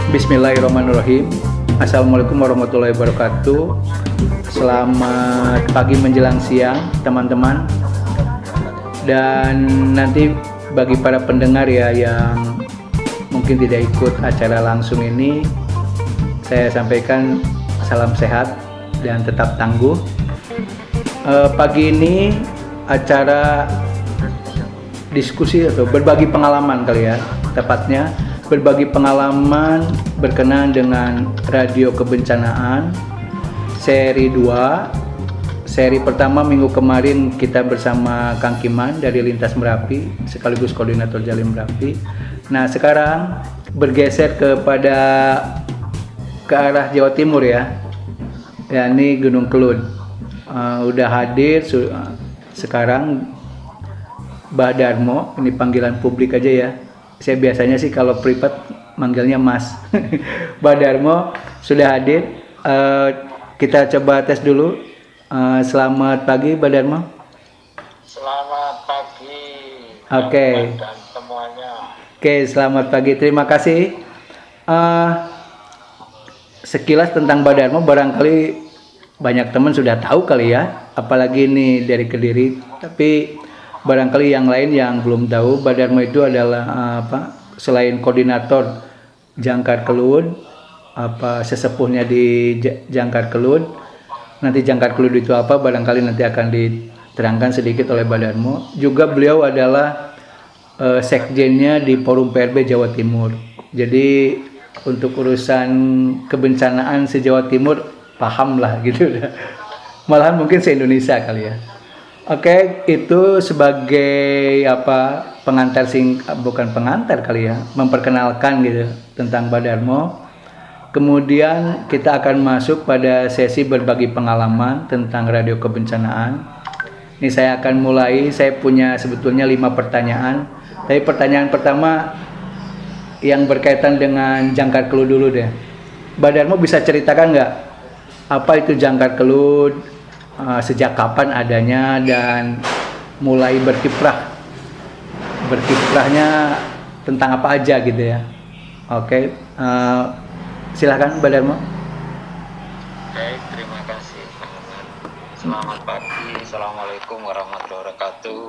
Bismillahirrahmanirrahim. Assalamualaikum warahmatullahi wabarakatuh. Selamat pagi menjelang siang teman-teman. Dan nanti bagi para pendengar ya yang mungkin tidak ikut acara langsung ini, saya sampaikan salam sehat dan tetap tangguh. Pagi ini acara diskusi atau berbagi pengalaman kali ya, tepatnya berbagi pengalaman berkenaan dengan radio kebencanaan seri 2. Seri pertama minggu kemarin kita bersama Kang Kiman dari Lintas Merapi sekaligus koordinator Jalim Merapi. Nah, sekarang bergeser ke arah Jawa Timur ya. Ini Gunung Kelud. Udah hadir sekarang Mbah Darmo, ini panggilan publik aja ya. Saya biasanya sih kalau privat manggilnya Mas. Mbak Darmo sudah hadir. Kita coba tes dulu. Selamat pagi Mbak Darmo. Selamat pagi. Oke. Dan semuanya. Oke, selamat pagi. Terima kasih. Sekilas tentang Mbak Darmo barangkali banyak teman sudah tahu kali ya. Apalagi ini dari Kediri. Tapi barangkali yang lain yang belum tahu, Mbak Darmo itu adalah selain koordinator Jangkar Kelud, sesepuhnya di Jangkar Kelud. Nanti Jangkar Kelud itu apa, barangkali nanti akan diterangkan sedikit oleh Mbak Darmo. Juga beliau adalah sekjennya di Forum PRB Jawa Timur. Jadi untuk urusan kebencanaan se-Jawa Timur paham lah gitu. Malahan mungkin se-Indonesia kali ya. Oke, itu sebagai pengantar bukan pengantar kali ya, memperkenalkan gitu tentang Mbak Darmo. Kemudian kita akan masuk pada sesi berbagi pengalaman tentang radio kebencanaan. Ini saya akan mulai, saya punya sebetulnya 5 pertanyaan. Tapi pertanyaan pertama yang berkaitan dengan Jangkar Kelud dulu deh. Mbak Darmo bisa ceritakan nggak apa itu Jangkar Kelud? Sejak kapan adanya dan mulai berkiprahnya tentang apa aja gitu ya. Oke, silakan Mbak Darmo. Baik, terima kasih Pak Ahmad. Selamat pagi, assalamualaikum warahmatullahi wabarakatuh.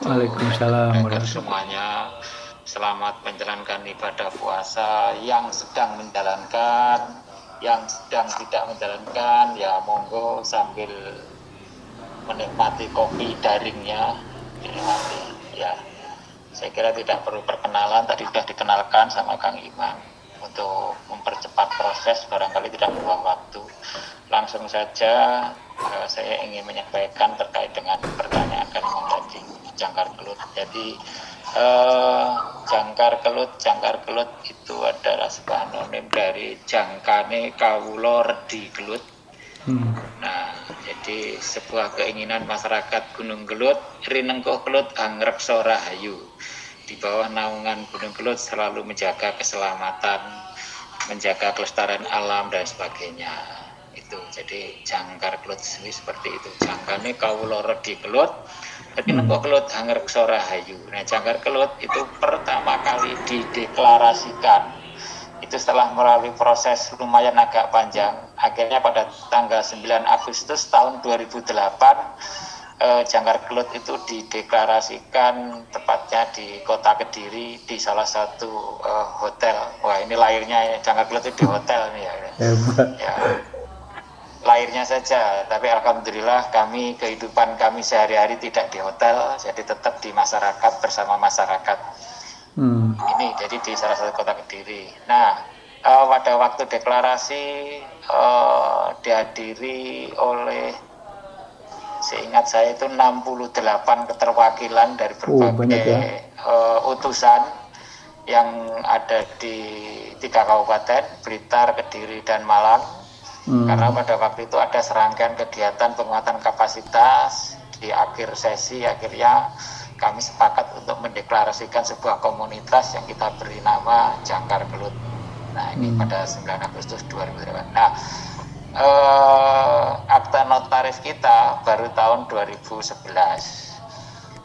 Waalaikumsalam Untuk semuanya, selamat menjalankan ibadah puasa. Yang sedang menjalankan, yang sedang tidak menjalankan, ya monggo sambil menikmati kopi daringnya, dinikmati ya. Saya kira tidak perlu perkenalan, tadi sudah dikenalkan sama Kang Iman. Untuk mempercepat proses barangkali tidak membuang waktu, langsung saja saya ingin menyampaikan terkait dengan pertanyaan Kang Iman tadi, Jangkar Kelud. Jadi Jangkar Kelud itu adalah sebuah anonim dari Jangkane Kawula Redi Kelud. Nah, jadi sebuah keinginan masyarakat Gunung Kelud, Rinengkuh Kelud Angreksa Rahayu. Di bawah naungan Gunung Kelud selalu menjaga keselamatan, menjaga kelestarian alam dan sebagainya. Itu jadi Jangkar Kelud seperti itu. Jangkane Kawula Redi Kelud, Rinengkuh Kelud Angreksa Rahayu. Nah, Jangkar Kelud itu pertama kali dideklarasikan itu setelah melalui proses lumayan agak panjang. Akhirnya pada tanggal 9 Agustus tahun 2008 Jangkar Kelud itu dideklarasikan tepatnya di kota Kediri di salah satu hotel. Wah, ini lahirnya Jangkar Kelud itu di hotel nih ya. Ya. Lahirnya saja, tapi alhamdulillah kehidupan kami sehari-hari tidak di hotel, jadi tetap di masyarakat bersama masyarakat. Ini jadi di salah satu kota Kediri. Nah, pada waktu deklarasi dihadiri oleh, seingat saya itu 68 keterwakilan dari berbagai utusan yang ada di 3 kabupaten, Blitar, Kediri, dan Malang. Karena pada waktu itu ada serangkaian kegiatan penguatan kapasitas. Di akhir sesi akhirnya kami sepakat untuk mendeklarasikan sebuah komunitas yang kita beri nama Jangkar Kelud. Nah, ini pada 9 Agustus 2008. Nah, akta notaris kita baru tahun 2011.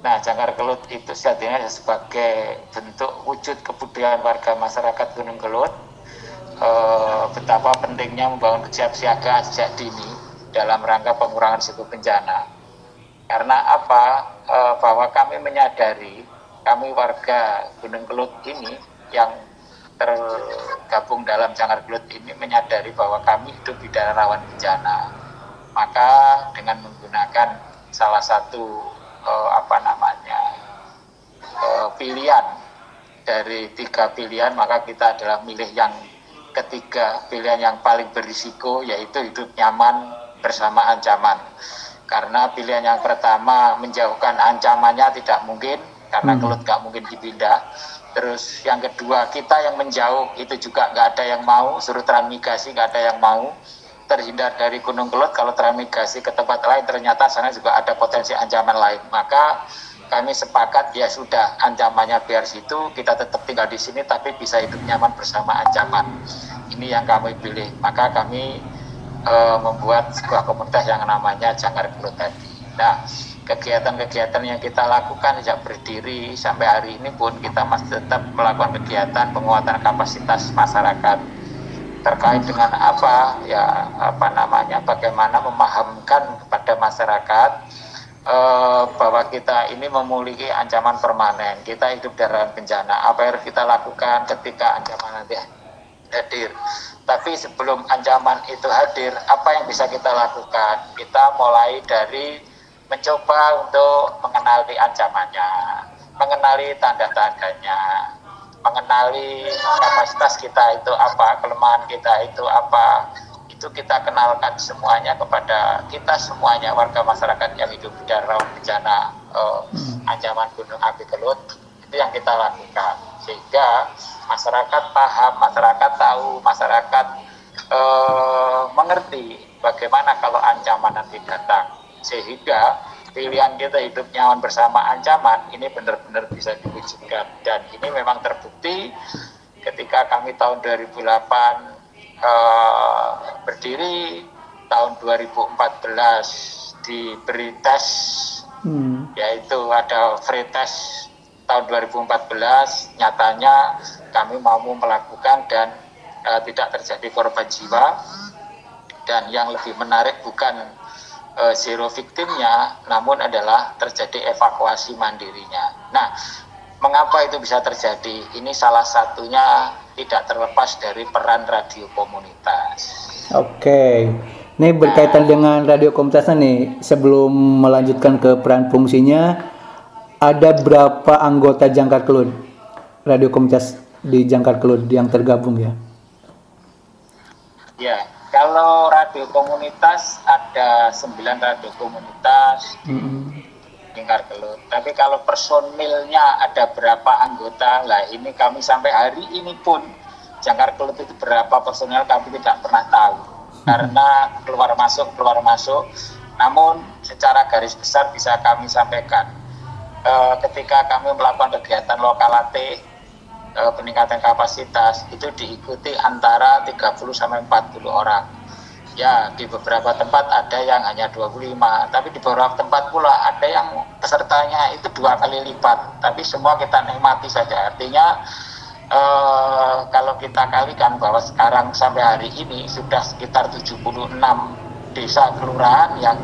Nah, Jangkar Kelud itu sejatinya sebagai bentuk wujud kebudayaan warga masyarakat Gunung Kelud betapa pentingnya membangun kesiapsiagaan sejak dini dalam rangka pengurangan risiko bencana. Karena apa? Bahwa kami menyadari, kami warga Gunung Kelut ini yang tergabung dalam Jangkar Kelut ini menyadari bahwa kami hidup di daerah rawan bencana. Maka dengan menggunakan salah satu pilihan dari 3 pilihan, maka kita adalah milih yang ketiga, pilihan yang paling berisiko, yaitu hidup nyaman bersama ancaman. Karena pilihan yang pertama menjauhkan ancamannya tidak mungkin, karena Kelut nggak mungkin dipindah. Terus yang kedua, kita yang menjauh itu juga nggak ada yang mau, suruh transmigrasi nggak ada yang mau, terhindar dari Gunung Kelut. Kalau transmigrasi ke tempat lain ternyata sana juga ada potensi ancaman lain, maka kami sepakat ya sudah, ancamannya biar situ, kita tetap tinggal di sini tapi bisa hidup nyaman bersama ancaman. Ini yang kami pilih, maka kami membuat sebuah komunitas yang namanya Jangkar Kelut tadi. Nah, kegiatan-kegiatan yang kita lakukan sejak berdiri sampai hari ini pun kita masih tetap melakukan kegiatan penguatan kapasitas masyarakat terkait dengan bagaimana memahamkan kepada masyarakat bahwa kita ini memiliki ancaman permanen, kita hidup dalam bencana. Apa yang harus kita lakukan ketika ancaman nanti hadir? Tapi sebelum ancaman itu hadir, apa yang bisa kita lakukan? Kita mulai dari mencoba untuk mengenali ancamannya, mengenali tanda-tandanya, mengenali kapasitas kita itu apa, kelemahan kita itu apa. Itu kita kenalkan semuanya kepada kita semuanya, warga masyarakat yang hidup di daerah bencana ancaman Gunung Api Kelut. Itu yang kita lakukan sehingga masyarakat paham, masyarakat tahu, masyarakat mengerti bagaimana kalau ancaman nanti datang, sehingga pilihan kita hidup nyaman bersama ancaman ini benar-benar bisa diwujudkan. Dan ini memang terbukti ketika kami tahun 2008 berdiri, tahun 2014 diberi tes, yaitu ada free test tahun 2014. Nyatanya kami mampu melakukan dan tidak terjadi korban jiwa. Dan yang lebih menarik bukan zero victimnya, namun adalah terjadi evakuasi mandirinya. Nah, mengapa itu bisa terjadi? Ini salah satunya tidak terlepas dari peran radio komunitas. Oke, ini berkaitan dengan radio komunitasnya nih. Sebelum melanjutkan ke peran fungsinya, ada berapa anggota Jangkar Kelut? Radio komunitas di Jangkar Kelut yang tergabung ya? Ya, kalau radio komunitas ada 9 radio komunitas di Jangkar Kelut. Tapi kalau personilnya ada berapa anggota, lah ini kami sampai hari ini pun Jangkar Kelut itu berapa personil kami tidak pernah tahu, karena keluar masuk. Namun secara garis besar bisa kami sampaikan, ketika kami melakukan kegiatan lokalate peningkatan kapasitas itu diikuti antara 30 sampai 40 orang. Ya, di beberapa tempat ada yang hanya 25, tapi di beberapa tempat pula ada yang pesertanya itu 2 kali lipat. Tapi semua kita nikmati saja. Artinya kalau kita kalikan bahwa sekarang sampai hari ini sudah sekitar 76 desa kelurahan yang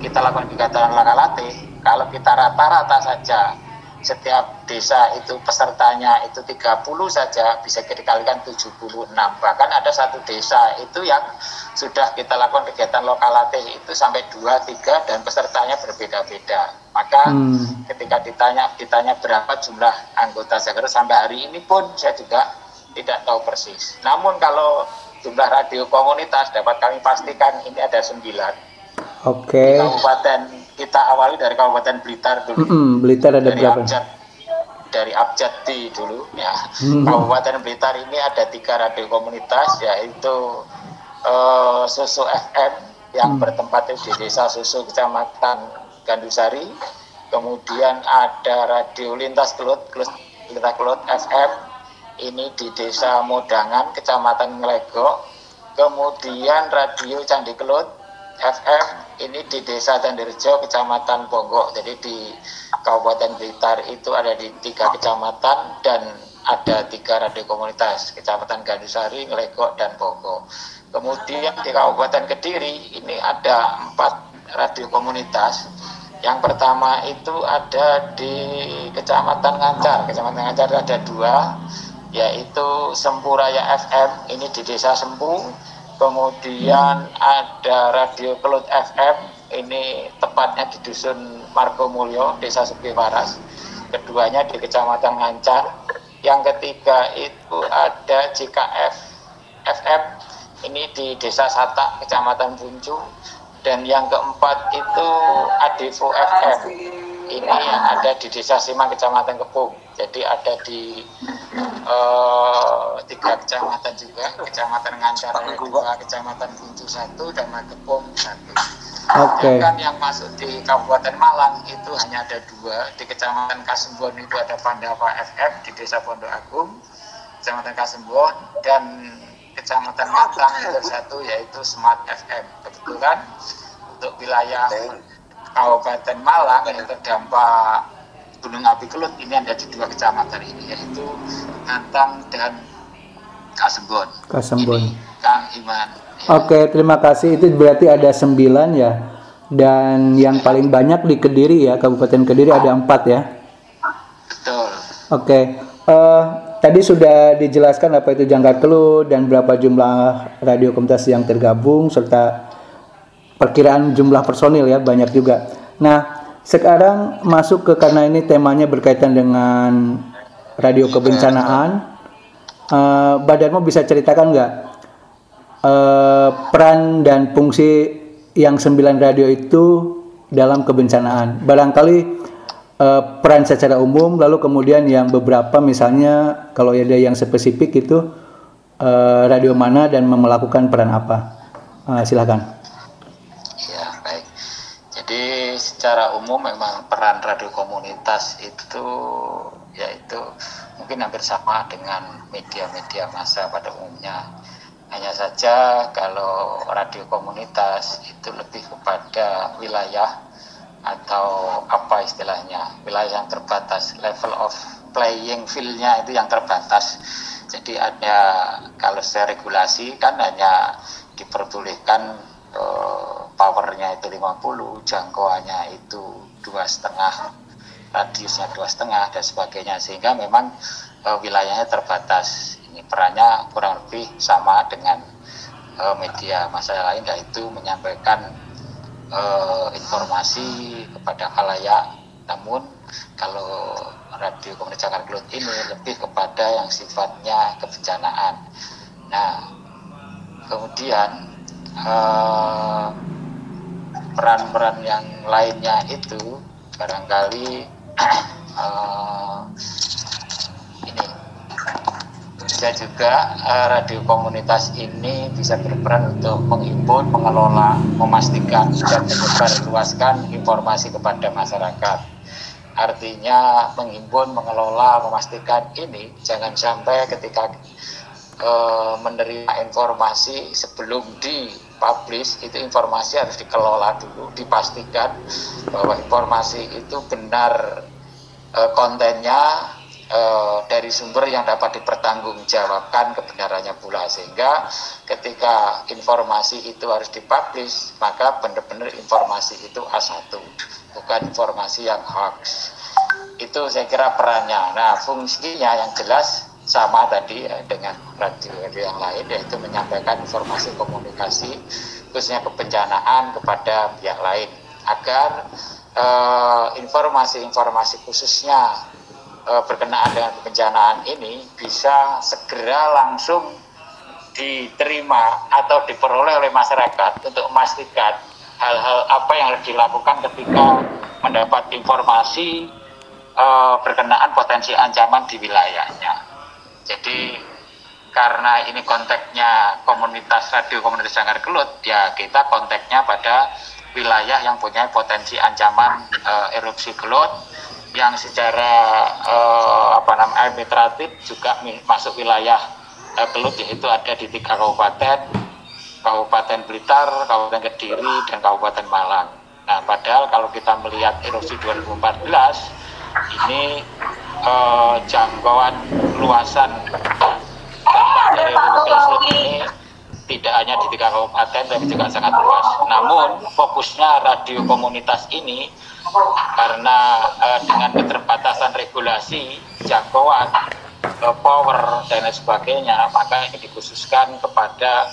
kita lakukan kegiatan lokalate. Kalau kita rata-rata saja setiap desa itu pesertanya itu 30 saja, bisa dikalikan 76. Bahkan ada satu desa itu yang sudah kita lakukan kegiatan lokalate itu sampai 2, 3 dan pesertanya berbeda-beda. Maka ketika ditanya berapa jumlah anggota Jangkar sampai hari ini pun saya juga tidak tahu persis. Namun kalau jumlah radio komunitas dapat kami pastikan ini ada 9. Oke. Di kabupaten, kita awali dari Kabupaten Blitar dulu. Blitar ada dari berapa? Dari Abjati dulu ya. Kabupaten Blitar ini ada 3 radio komunitas, yaitu Susu FM yang bertempat di Desa Susu, Kecamatan Gandusari. Kemudian ada radio Lintas Kelut FM, ini di Desa Modangan, Kecamatan Nglegok. Kemudian radio Candi Kelut FM ini di Desa Candirejo, Kecamatan Ponggok. Jadi di Kabupaten Blitar itu ada di 3 kecamatan dan ada 3 radio komunitas, Kecamatan Gandusari, Ngelegok, dan Bongko. Kemudian di Kabupaten Kediri ini ada 4 radio komunitas. Yang pertama itu ada di Kecamatan Ngancar. Kecamatan Ngancar ada 2, yaitu Sempuraya FM, ini di Desa Sempu. Kemudian ada Radio Kelut FM, ini tepatnya di Dusun Margomulyo, Desa Sepi Waras. Keduanya di Kecamatan Ngancar. Yang ketiga itu ada JKF FM, ini di Desa Satak, Kecamatan Buncu. Dan yang keempat itu Adevo FM, ini yang ada di Desa Simang, Kecamatan Kepung. Jadi ada di 3 kecamatan juga, Kecamatan Ngancar 2, Kecamatan Buncu 1, dan Makepung 1. Oke. Sedangkan yang masuk di Kabupaten Malang itu hanya ada 2. Di Kecamatan Kasembon itu ada Pandava FM di Desa Pondok Agung, Kecamatan Kasembon, dan Kecamatan Matang itu 1, yaitu Smart FM. Kebetulan untuk wilayah Kabupaten Malang yang terdampak Gunung Api Kelut ini ada di 2 kecamatan ini, yaitu Ngantang dan Kasembon. Ini, Kang Iman. Oke, terima kasih. Itu berarti ada 9 ya. Dan yang paling banyak di Kediri ya, Kabupaten Kediri ada 4 ya. Betul. Oke. Tadi sudah dijelaskan apa itu Jangkar Kelut dan berapa jumlah radio komunitas yang tergabung serta perkiraan jumlah personil ya, banyak juga. Nah, sekarang masuk ke, karena ini temanya berkaitan dengan radio kebencanaan. Badarmo bisa ceritakan nggak peran dan fungsi yang 9 radio itu dalam kebencanaan? Barangkali peran secara umum, lalu kemudian yang beberapa misalnya kalau ada yang spesifik itu radio mana dan melakukan peran apa? Silakan. Ya, baik. Jadi secara umum memang peran radio komunitas itu yaitu mungkin hampir sama dengan media-media massa pada umumnya. Hanya saja kalau radio komunitas itu lebih kepada wilayah atau apa istilahnya, wilayah yang terbatas, level of playing field-nya itu yang terbatas. Jadi ada, kalau secara regulasi kan hanya diperbolehkan powernya itu 50, jangkauannya itu 2,5, radiusnya 2,5 dan sebagainya, sehingga memang wilayahnya terbatas. Ini perannya kurang lebih sama dengan media massa lain, yaitu menyampaikan informasi kepada khalayak. Namun kalau radio komunitas Jangkar Kelut ini lebih kepada yang sifatnya kebencanaan. Nah, kemudian peran-peran yang lainnya itu barangkali ini bisa juga radio komunitas ini bisa berperan untuk menghimpun, mengelola, memastikan dan menyebarluaskan informasi kepada masyarakat. Artinya menghimpun, mengelola, memastikan ini jangan sampai ketika menerima informasi sebelum dipublish, itu informasi harus dikelola dulu, dipastikan bahwa informasi itu benar kontennya dari sumber yang dapat dipertanggungjawabkan kebenarannya pula, sehingga ketika informasi itu harus dipublish maka benar-benar informasi itu A1, bukan informasi yang hoax. Itu saya kira perannya. Nah, fungsinya yang jelas sama tadi dengan radio yang lain, yaitu menyampaikan informasi komunikasi khususnya kebencanaan kepada pihak lain agar informasi-informasi khususnya berkenaan dengan kebencanaan ini bisa segera langsung diterima atau diperoleh oleh masyarakat untuk memastikan hal-hal apa yang harus dilakukan ketika mendapat informasi berkenaan potensi ancaman di wilayahnya. Jadi karena ini konteksnya komunitas radio komunitas Jangkar Kelut, ya kita konteksnya pada wilayah yang punya potensi ancaman erupsi kelut, yang secara administratif juga masuk wilayah Kelut, yaitu ada di 3 kabupaten, Kabupaten Blitar, Kabupaten Kediri, dan Kabupaten Malang. Nah, padahal kalau kita melihat erupsi 2014 ini jangkauan luasan dampak dari Gelut ini tidak hanya di 3 kabupaten tapi juga sangat luas. Namun fokusnya radio komunitas ini karena dengan keterbatasan regulasi, jangkauan, power dan lain sebagainya, maka ini dikhususkan kepada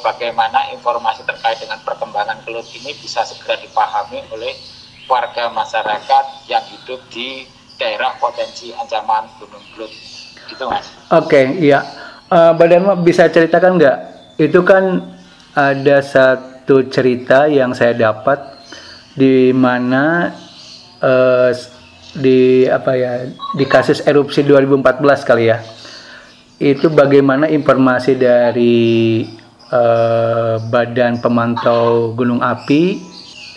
bagaimana informasi terkait dengan perkembangan Gelut ini bisa segera dipahami oleh warga masyarakat yang hidup di daerah potensi ancaman Gunung Gelut. Itu Mas. Oke, iya. Mbak Dharma bisa ceritakan nggak? Itu kan ada satu cerita yang saya dapat di mana di kasus erupsi 2014 kali ya. Itu bagaimana informasi dari Badan Pemantau Gunung Api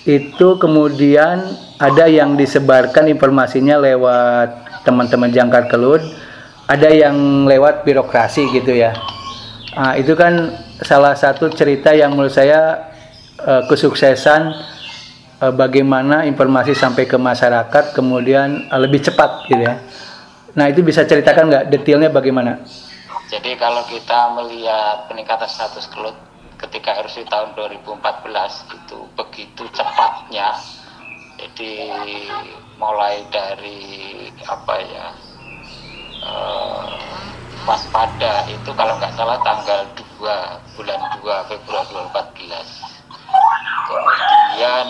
itu kemudian ada yang disebarkan informasinya lewat teman-teman Jangkar Kelut, ada yang lewat birokrasi gitu ya. Nah, itu kan salah satu cerita yang menurut saya kesuksesan bagaimana informasi sampai ke masyarakat kemudian lebih cepat gitu ya. Nah, itu bisa ceritakan nggak detailnya bagaimana? Jadi kalau kita melihat peningkatan status Gelut ketika erupsi tahun 2014 itu begitu cepatnya. Jadi mulai dari waspada itu kalau nggak salah tanggal 2 bulan 2 Februari 2014. Kemudian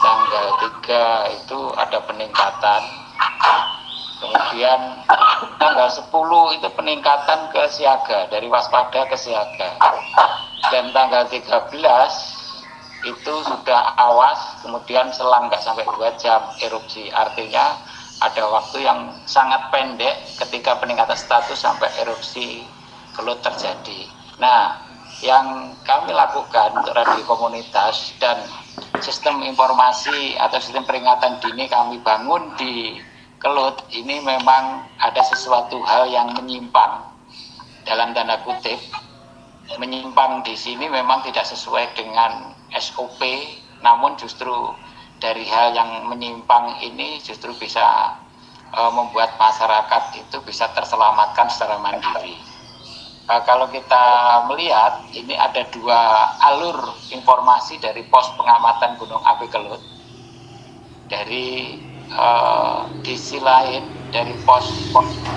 tanggal 3 itu ada peningkatan. Kemudian tanggal 10 itu peningkatan ke siaga, dari waspada ke siaga. Dan tanggal 13 itu sudah awas, kemudian selang nggak sampai 2 jam erupsi. Artinya ada waktu yang sangat pendek ketika peningkatan status sampai erupsi Gelut terjadi. Nah, yang kami lakukan untuk radio komunitas dan sistem informasi atau sistem peringatan dini kami bangun di Gelut ini memang ada sesuatu hal yang menyimpang, dalam tanda kutip. Menyimpang di sini memang tidak sesuai dengan SOP, namun justru dari hal yang menyimpang ini justru bisa membuat masyarakat itu bisa terselamatkan secara mandiri. Kalau kita melihat, ini ada 2 alur informasi dari pos pengamatan Gunung Api Gelut. Dari di sisi lain, dari pos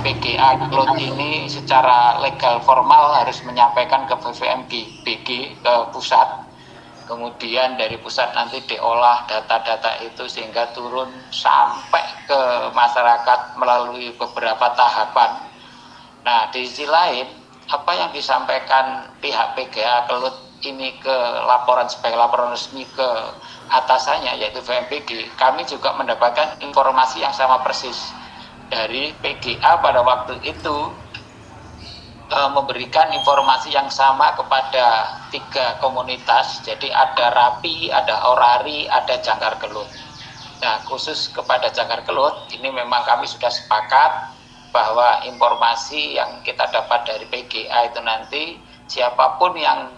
PGA Gelut ini secara legal formal harus menyampaikan ke BVMBG, ke pusat. Kemudian dari pusat nanti diolah data-data itu sehingga turun sampai ke masyarakat melalui beberapa tahapan. Nah, di sisi lain, apa yang disampaikan pihak PGA Gelut ini ke laporan sebagai laporan resmi ke atasannya yaitu BVMBG, kami juga mendapatkan informasi yang sama persis dari PGA pada waktu itu memberikan informasi yang sama kepada 3 komunitas. Jadi ada Rapi, ada Orari, ada Jangkar Kelut. Nah, khusus kepada Jangkar Kelut ini memang kami sudah sepakat bahwa informasi yang kita dapat dari PGA itu nanti siapapun yang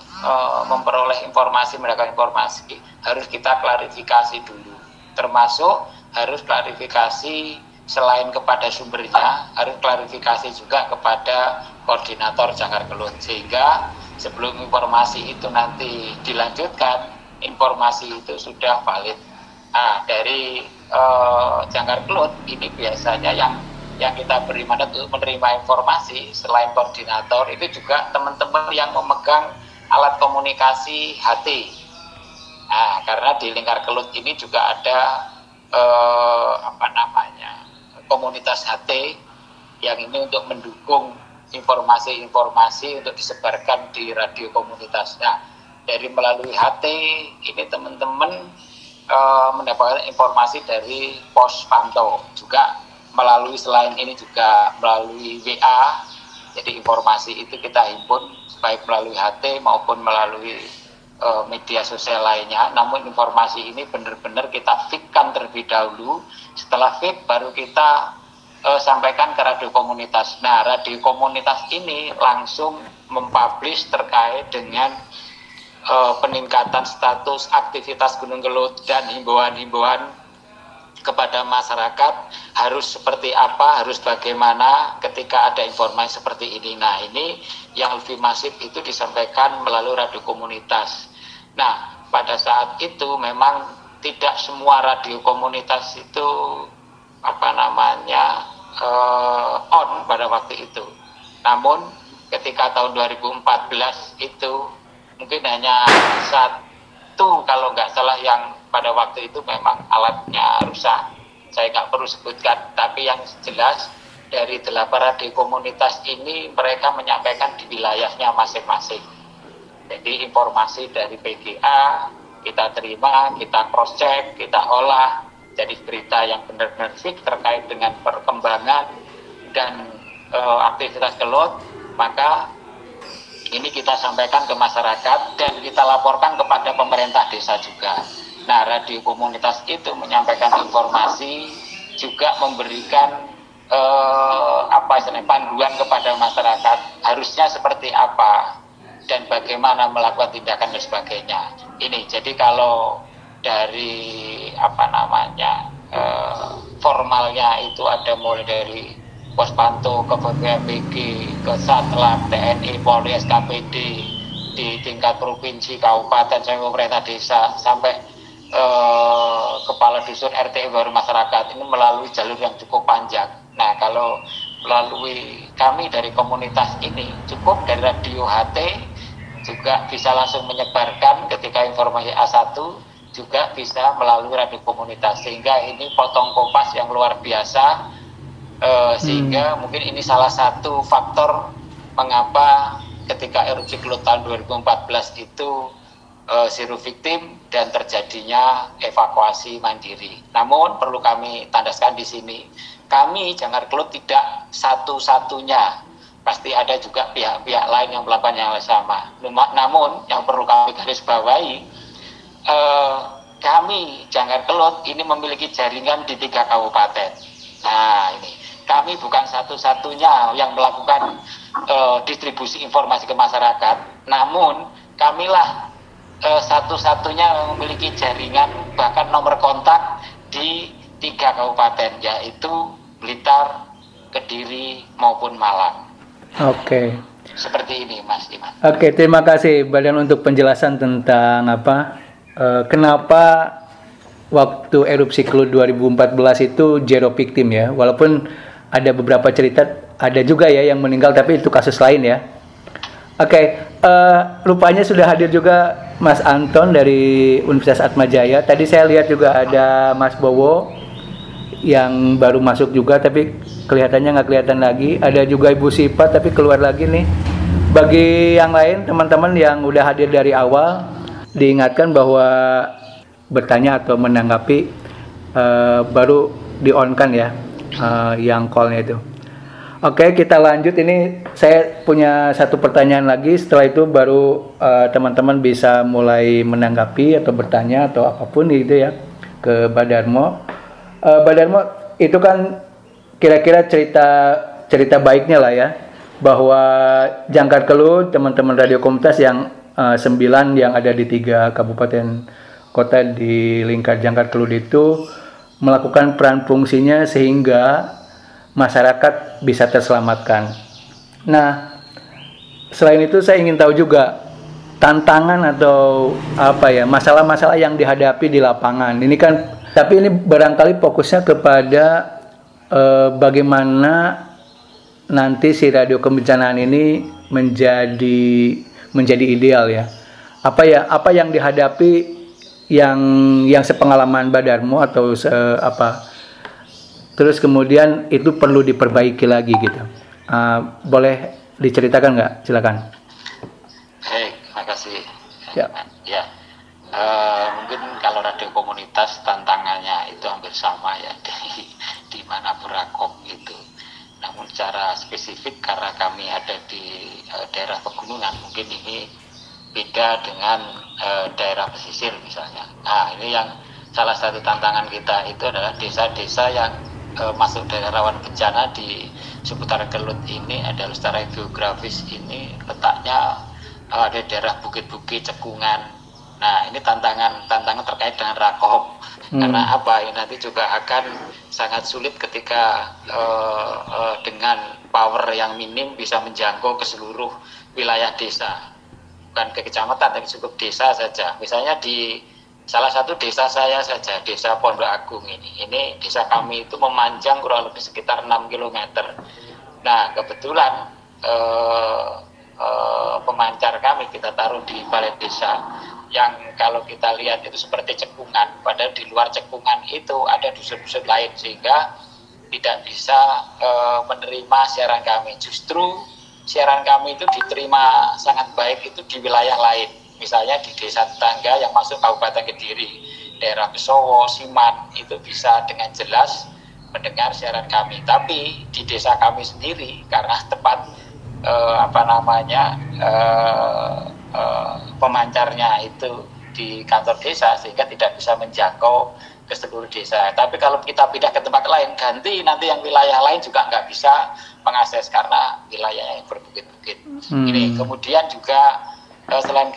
memperoleh informasi, mendapatkan informasi harus kita klarifikasi dulu, termasuk harus klarifikasi selain kepada sumbernya, harus klarifikasi juga kepada koordinator Jangkar Kelut, sehingga sebelum informasi itu nanti dilanjutkan, informasi itu sudah valid. Nah, dari Jangkar Kelut ini biasanya yang kita beri mandat untuk menerima informasi selain koordinator itu juga teman-teman yang memegang alat komunikasi HT. Nah, karena di Lingkar Kelut ini juga ada komunitas HT yang ini untuk mendukung informasi-informasi untuk disebarkan di radio komunitas. Nah, dari melalui HT ini teman-teman mendapatkan informasi dari pos pantau, juga melalui selain ini juga melalui WA. Jadi informasi itu kita himpun baik melalui HT maupun melalui media sosial lainnya. Namun informasi ini benar-benar kita feed-kan terlebih dahulu. Setelah feed baru kita sampaikan ke radio komunitas. Nah, radio komunitas ini langsung mempublish terkait dengan peningkatan status aktivitas Gunung Gelut dan himbauan-himbauan kepada masyarakat harus seperti apa, harus bagaimana ketika ada informasi seperti ini. Nah, ini yang lebih masif itu disampaikan melalui radio komunitas. Nah, pada saat itu memang tidak semua radio komunitas itu on pada waktu itu. Namun ketika tahun 2014 itu mungkin hanya satu kalau nggak salah yang pada waktu itu memang alatnya rusak. Saya nggak perlu sebutkan, tapi yang jelas dari 8 radio komunitas ini mereka menyampaikan di wilayahnya masing-masing. Jadi informasi dari PGA kita terima, kita cross check, kita olah jadi berita yang benar-benar fix terkait dengan perkembangan dan aktivitas Kelut, maka ini kita sampaikan ke masyarakat dan kita laporkan kepada pemerintah desa juga. Nah, radio komunitas itu menyampaikan informasi, juga memberikan panduan kepada masyarakat harusnya seperti apa dan bagaimana melakukan tindakan dan sebagainya. Ini jadi kalau dari formalnya itu ada mulai dari Pospanto ke BPMPG, ke Satlam, TNI, Polri, SKPD di tingkat provinsi, kabupaten, sampai pemerintah desa, sampai kepala dusun, RT, baru masyarakat, ini melalui jalur yang cukup panjang. Nah, kalau melalui kami dari komunitas ini cukup dari radio HT juga bisa langsung menyebarkan ketika informasi A1, juga bisa melalui radio komunitas, sehingga ini potong kompas yang luar biasa. Sehingga mungkin ini salah satu faktor mengapa ketika erupsi Kelut tahun 2014 itu zero victim dan terjadinya evakuasi mandiri. Namun perlu kami tandaskan di sini, kami Jangkar Kelut tidak satu-satunya, pasti ada juga pihak-pihak lain yang melakukan yang sama. Namun yang perlu kami garis bawahi, kami Jangkar Kelut ini memiliki jaringan di 3 kabupaten. Nah, ini kami bukan satu-satunya yang melakukan distribusi informasi ke masyarakat, namun kamilah satu-satunya yang memiliki jaringan bahkan nomor kontak di 3 kabupaten, yaitu Blitar, Kediri maupun Malang. Oke. Seperti ini, Mas Iman. Oke, terima kasih Badan untuk penjelasan tentang kenapa waktu erupsi Kelut 2014 itu zero victim ya, walaupun ada beberapa cerita, ada juga ya yang meninggal, tapi itu kasus lain ya. Oke, rupanya sudah hadir juga Mas Anton dari Universitas Atmajaya. Tadi saya lihat juga ada Mas Bowo yang baru masuk juga, tapi kelihatannya nggak kelihatan lagi. Ada juga Ibu Sipa, tapi keluar lagi nih. Bagi yang lain, teman-teman yang udah hadir dari awal, diingatkan bahwa bertanya atau menanggapi baru di-on-kan ya, yang call-nya itu. Oke, kita lanjut. Ini saya punya satu pertanyaan lagi. Setelah itu baru teman-teman bisa mulai menanggapi atau bertanya atau apapun gitu ya ke Badarmo. Badarmo, itu kan kira-kira cerita baiknya lah ya, bahwa Jangkar Kelut, teman-teman radio komunitas yang 9 yang ada di 3 kabupaten kota di lingkar Jangkar Kelut itu melakukan peran fungsinya sehingga masyarakat bisa terselamatkan. Nah, selain itu saya ingin tahu juga tantangan atau masalah-masalah yang dihadapi di lapangan. Ini kan, tapi ini barangkali fokusnya kepada bagaimana nanti si radio kebencanaan ini menjadi ideal ya. Apa yang dihadapi yang sepengalaman Badarmo atau terus kemudian itu perlu diperbaiki lagi gitu. Boleh diceritakan nggak? Silakan. Baik, makasih. Ya. Mungkin kalau radio komunitas tantangannya itu hampir sama ya di mana Burakom itu. Namun secara spesifik karena kami ada di daerah pegunungan, mungkin ini beda dengan daerah pesisir misalnya. Nah, ini yang salah satu tantangan kita itu adalah desa-desa yang masuk daerah rawan bencana di seputaran Kelut ini adalah secara geografis ini letaknya ada daerah bukit-bukit, cekungan. Nah, ini tantangan terkait dengan Rakom. Karena apa? Ya, nanti juga akan sangat sulit ketika dengan power yang minim bisa menjangkau ke seluruh wilayah desa, bukan ke kecamatan tapi cukup desa saja. Misalnya di salah satu desa saya saja, desa Pondok Agung ini desa kami itu memanjang kurang lebih sekitar 6 km. Nah kebetulan pemancar kami kita taruh di balai desa yang kalau kita lihat itu seperti cekungan, padahal di luar cekungan itu ada dusun-dusun lain sehingga tidak bisa menerima siaran kami. Justru siaran kami itu diterima sangat baik itu di wilayah lain, misalnya di desa tetangga yang masuk Kabupaten Kediri, daerah Besowo, Siman, itu bisa dengan jelas mendengar siaran kami. Tapi di desa kami sendiri karena tempat pemancarnya itu di kantor desa sehingga tidak bisa menjangkau ke seluruh desa. Tapi kalau kita pindah ke tempat lain, ganti nanti yang wilayah lain juga nggak bisa mengakses karena wilayahnya yang berbukit-bukit. Ini kemudian juga selain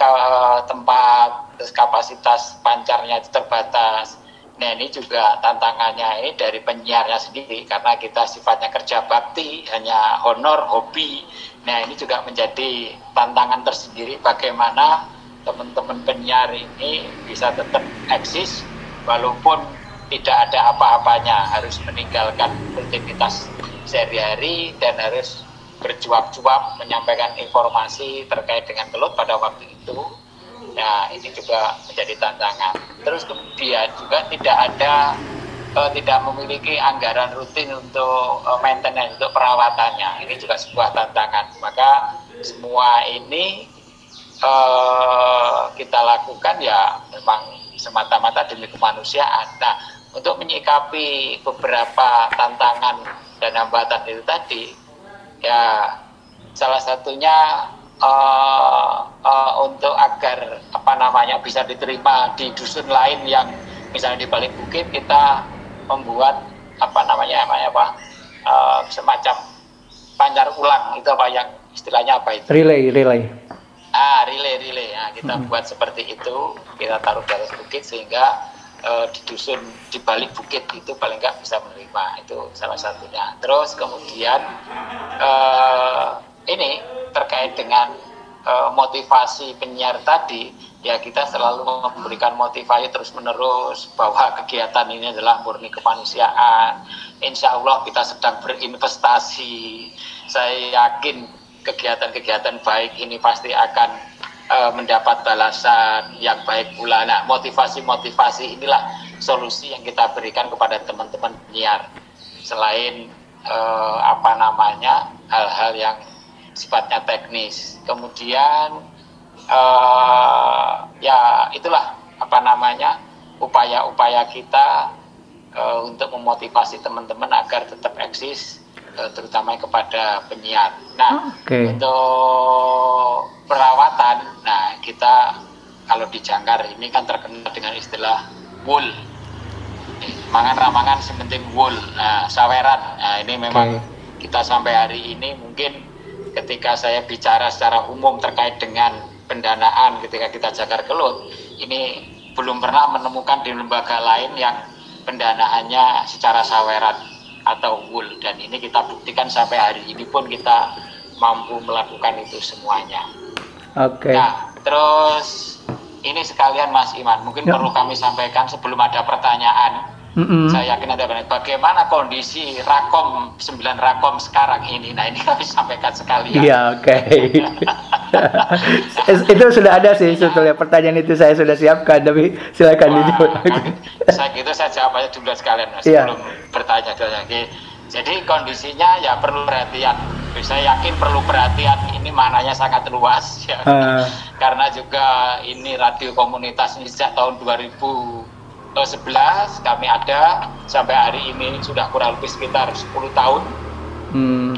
tempat kapasitas pancarnya itu terbatas, nah ini juga tantangannya ini dari penyiarnya sendiri karena kita sifatnya kerja bakti, hanya honor, hobi. Nah ini juga menjadi tantangan tersendiri bagaimana teman-teman penyiar ini bisa tetap eksis walaupun tidak ada apa-apanya, harus meninggalkan rutinitas sehari-hari dan harus berjuap-juap menyampaikan informasi terkait dengan Kelut pada waktu itu. Nah ini juga menjadi tantangan. Terus kemudian juga tidak memiliki anggaran rutin untuk maintenance, untuk perawatannya. Ini juga sebuah tantangan. Maka semua ini kita lakukan ya memang semata-mata demi kemanusiaan. Nah, untuk menyikapi beberapa tantangan dan hambatan itu tadi, ya salah satunya untuk agar bisa diterima di dusun lain yang misalnya di balik bukit, kita membuat semacam pancar ulang, itu apa yang istilahnya apa itu? Relay. Relay. Nah, kita buat seperti itu, kita taruh di atas bukit sehingga di dusun di balik bukit itu paling nggak bisa menerima, itu salah satunya. Terus kemudian ini terkait dengan motivasi penyiar tadi, ya kita selalu memberikan motivasi terus-menerus bahwa kegiatan ini adalah murni kemanusiaan. Insya Allah kita sedang berinvestasi. Saya yakin kegiatan-kegiatan baik ini pasti akan mendapat balasan yang baik pula. Nah, motivasi-motivasi inilah solusi yang kita berikan kepada teman-teman penyiar. Selain hal-hal yang sifatnya teknis. Kemudian ya itulah upaya-upaya kita untuk memotivasi teman-teman agar tetap eksis, terutama kepada penyiar. Nah, untuk perawatan, nah kita kalau di Jangkar ini kan terkenal dengan istilah wool, mangan ramangan sementing wool, nah saweran. Nah ini memang kita sampai hari ini mungkin ketika saya bicara secara umum terkait dengan pendanaan ketika kita Jangkar Kelut, ini belum pernah menemukan di lembaga lain yang pendanaannya secara saweran atau wool, dan ini kita buktikan sampai hari ini pun kita mampu melakukan itu semuanya. Nah, terus ini sekalian Mas Iman, mungkin perlu kami sampaikan sebelum ada pertanyaan. Saya yakin ada banyak. Bagaimana kondisi Rakom 9 Rakom sekarang ini? Nah, ini kami sampaikan sekalian. Iya, itu sudah ada sih, sebetulnya pertanyaan itu saya sudah siapkan, tapi silakan dijawab. Saya jawab aja dulu sekalian, Mas, sebelum bertanya. Jadi kondisinya ya perlu perhatian. Saya yakin perlu perhatian, ini mananya sangat luas ya. Karena juga ini radio komunitas ini sejak tahun 2011 kami ada, sampai hari ini sudah kurang lebih sekitar 10 tahun.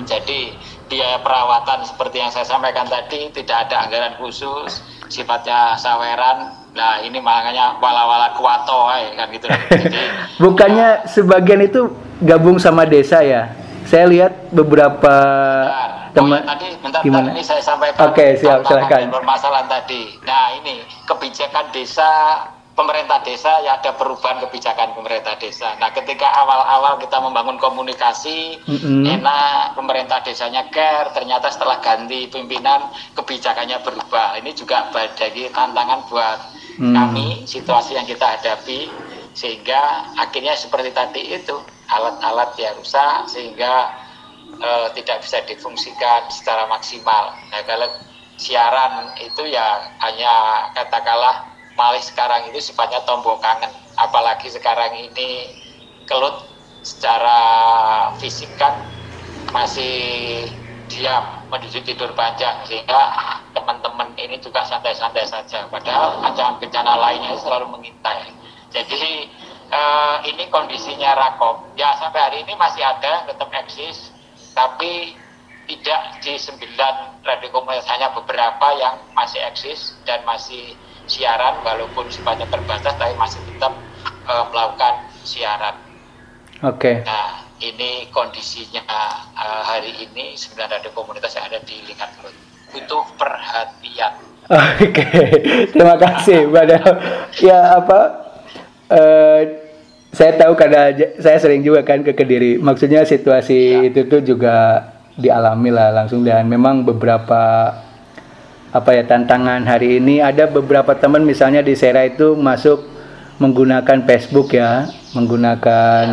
Jadi biaya perawatan seperti yang saya sampaikan tadi tidak ada anggaran khusus, sifatnya saweran. Nah ini makanya wala-wala kuato kan gitu. Jadi, bukannya sebagian itu gabung sama desa ya? Saya lihat beberapa teman. Bentar, ini saya sampaikan. Siap, silakan. Permasalahan tadi. Nah ini kebijakan desa pemerintah desa ya ada perubahan kebijakan pemerintah desa. Nah, ketika awal-awal kita membangun komunikasi, enak, pemerintah desanya care, ternyata setelah ganti pimpinan kebijakannya berubah. Ini juga jadi tantangan buat kami, situasi yang kita hadapi, sehingga akhirnya seperti tadi itu, alat-alat ya rusak sehingga tidak bisa difungsikan secara maksimal. Nah, kalau siaran itu ya hanya katakanlah malih sekarang itu sifatnya tombol kangen, apalagi sekarang ini Kelut secara fisik kan masih diam menuju tidur panjang, sehingga teman-teman ini juga santai-santai saja, padahal ancaman bencana lainnya selalu mengintai. Jadi ini kondisinya Rakop ya, sampai hari ini masih ada, tetap eksis, tapi tidak di 9 radio komunitas, hanya beberapa yang masih eksis dan masih siaran walaupun sifatnya terbatas, tapi masih tetap melakukan siaran. Oke. Nah, ini kondisinya hari ini 9 radio komunitas yang ada di lingkar Kelut. Butuh perhatian. Oke, terima kasih, Badal. Ya saya tahu karena saya sering juga kan ke Kediri. Maksudnya situasi itu tuh juga dialami lah langsung, dan memang beberapa tantangan hari ini. Ada beberapa teman misalnya di Sera itu masuk menggunakan Facebook ya, menggunakan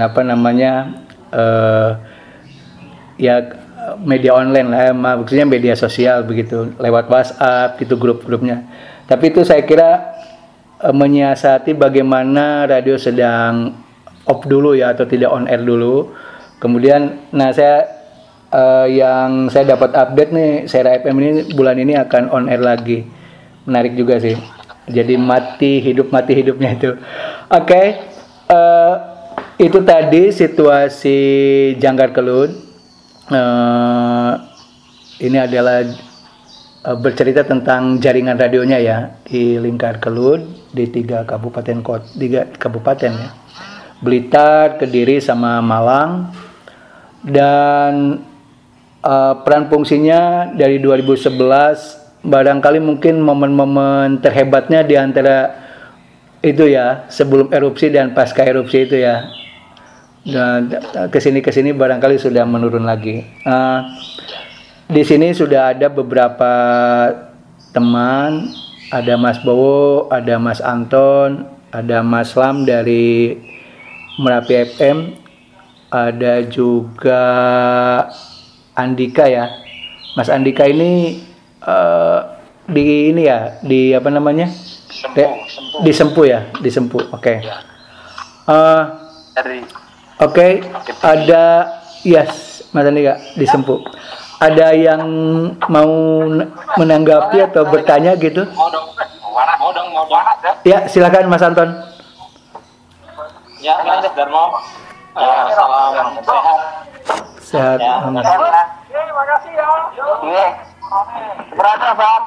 media online lah, maksudnya media sosial begitu, lewat WhatsApp gitu, grup-grupnya. Tapi itu saya kira menyiasati bagaimana radio sedang off dulu ya, atau tidak on air dulu. Kemudian yang saya dapat update nih, Sera FM ini bulan ini akan on air lagi. Menarik juga sih. Jadi mati hidupnya itu. Oke. Itu tadi situasi Jangkar Kelut. Ini adalah bercerita tentang jaringan radionya ya di lingkar Kelut, di 3 kabupaten ya. Blitar, Kediri sama Malang. Dan peran fungsinya dari 2011 barangkali mungkin momen-momen terhebatnya di antara itu ya, sebelum erupsi dan pasca erupsi itu ya. Dan kesini barangkali sudah menurun lagi. Di sini sudah ada beberapa teman, ada Mas Bowo, ada Mas Anton, ada Mas Lam dari Merapi FM, ada juga Andika ya. Mas Andika ini di Sempu ya, di Sempu. Oke. Oke, ada Mas Andika di Sempu. Ada yang mau menanggapi atau bertanya gitu? Ya, silakan Mas Anton. Ya, Mas Darmo. Salam sehat. Sehat. Terima kasih ya. Berada, Bang.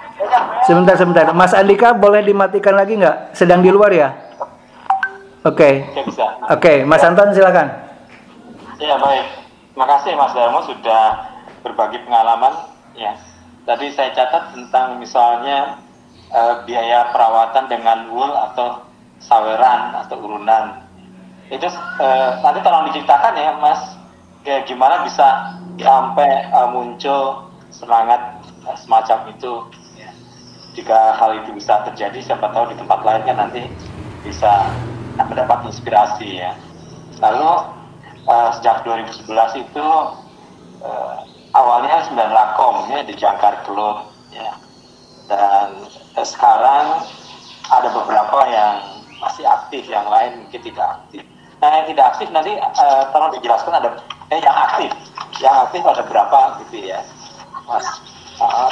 Sebentar. Mas Andika boleh dimatikan lagi nggak? Sedang di luar ya? Oke. Oke, Mas Anton silakan. Ya, baik. Terima kasih Mas Darmo sudah berbagi pengalaman. Ya. Tadi saya catat tentang misalnya biaya perawatan dengan wool atau saweran atau urunan. Itu nanti tolong diceritakan ya, Mas. Kayak gimana bisa sampai muncul semangat semacam itu ya. Jika hal itu bisa terjadi, siapa tahu di tempat lain kan nanti bisa mendapat inspirasi ya. Lalu sejak 2011 itu awalnya 9 Rakom ya di Jangkar Kelut ya. Dan sekarang ada beberapa yang masih aktif, yang lain mungkin tidak aktif. Nah, yang tidak aktif nanti tolong dijelaskan ada yang aktif. Yang aktif ada berapa gitu ya, Mas?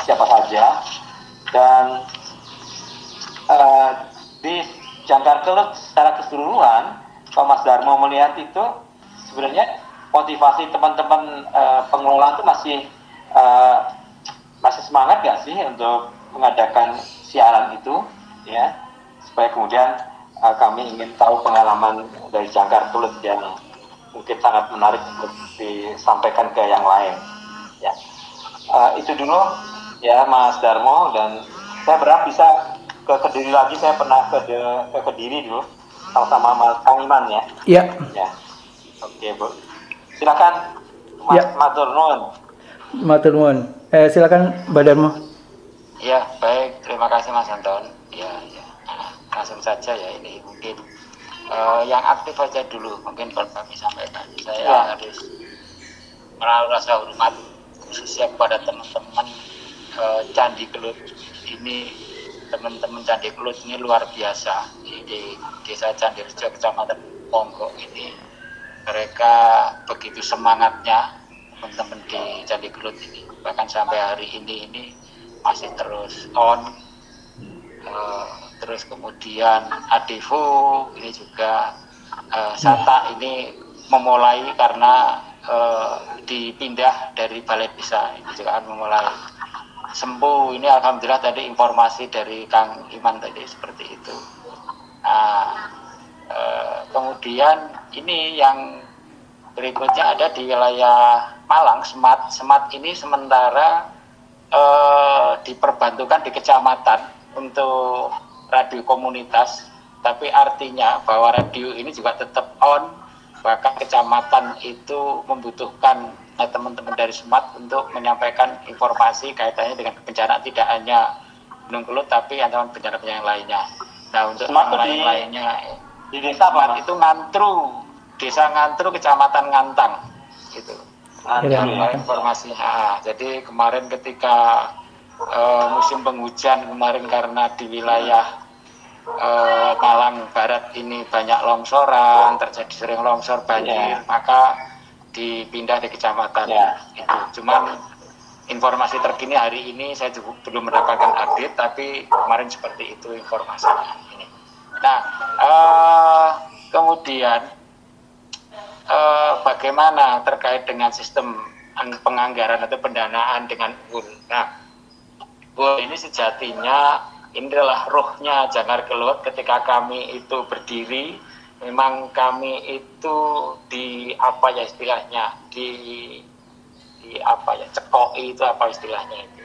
Siapa saja? Dan di Jangkar Kelut secara keseluruhan, kalau Mas Darmo melihat itu sebenarnya motivasi teman-teman pengelola itu masih semangat nggak sih untuk mengadakan siaran itu ya, supaya kemudian kami ingin tahu pengalaman dari Jangkar Kelut yang mungkin sangat menarik untuk disampaikan ke yang lain ya. Itu dulu ya Mas Darmo, dan saya berharap bisa ke Kediri lagi, saya pernah ke Kediri dulu sama Kang Iman ya. Iya. Ya. Oke, Bu. Silakan Mas Matur nuwun. Matur nuwun. Silakan Mbak Darmo. Ya, baik. Terima kasih Mas Anton. Ya. Langsung saja ya, ini mungkin yang aktif aja dulu. Mungkin kalau kami sampaikan, saya harus menaruh rasa hormat khususnya kepada teman-teman Candi Kelut ini. Teman-teman Candi Kelut ini luar biasa di Desa Candirejo, Kecamatan Ponggok ini. Mereka begitu semangatnya teman-teman di Candi Kelut ini, bahkan sampai hari ini masih terus on. Terus kemudian Adevo ini juga Sata ini memulai karena dipindah dari Balai Desa, ini juga akan memulai. Sembuh ini alhamdulillah tadi informasi dari Kang Iman tadi seperti itu. Nah, kemudian ini yang berikutnya ada di wilayah Malang, Semat ini sementara diperbantukan di kecamatan untuk radio komunitas, tapi artinya bahwa radio ini juga tetap on, bahkan kecamatan itu membutuhkan teman-teman dari Semat untuk menyampaikan informasi kaitannya dengan bencana, tidak hanya Gunung Kelut tapi ancaman bencana-bencana yang lainnya. Nah, untuk yang lainnya di desa apa? Itu Ngantru, Desa Ngantru, Kecamatan Ngantang gitu. Informasinya. Jadi kemarin ketika musim penghujan kemarin, karena di wilayah Malang Barat ini banyak longsoran, terjadi sering longsor, banjir, maka dipindah di kecamatan itu. Cuman informasi terkini hari ini saya juga belum mendapatkan update, tapi kemarin seperti itu informasinya ini. Nah, kemudian bagaimana terkait dengan sistem penganggaran atau pendanaan dengan WUL. Nah, WUL ini sejatinya ini adalah rohnya Jangkar Kelut. Ketika kami itu berdiri, memang kami itu di apa ya istilahnya, di apa ya, cekoi itu apa istilahnya itu.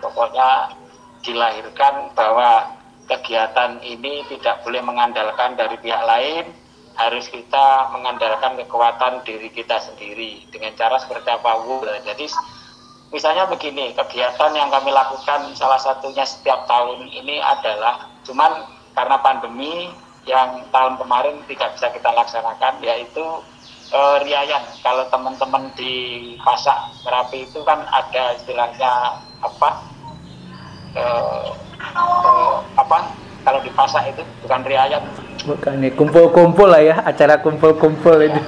Pokoknya dilahirkan bahwa kegiatan ini tidak boleh mengandalkan dari pihak lain, harus kita mengandalkan kekuatan diri kita sendiri. Dengan cara seperti apa? Jadi misalnya begini, kegiatan yang kami lakukan salah satunya setiap tahun ini adalah, cuman karena pandemi yang tahun kemarin tidak bisa kita laksanakan, yaitu riayan. Kalau teman-teman di Pasak Merapi itu kan ada istilahnya kalau di Pasak itu bukan riayan, bukan nih, kumpul-kumpul lah ya, acara kumpul-kumpul itu.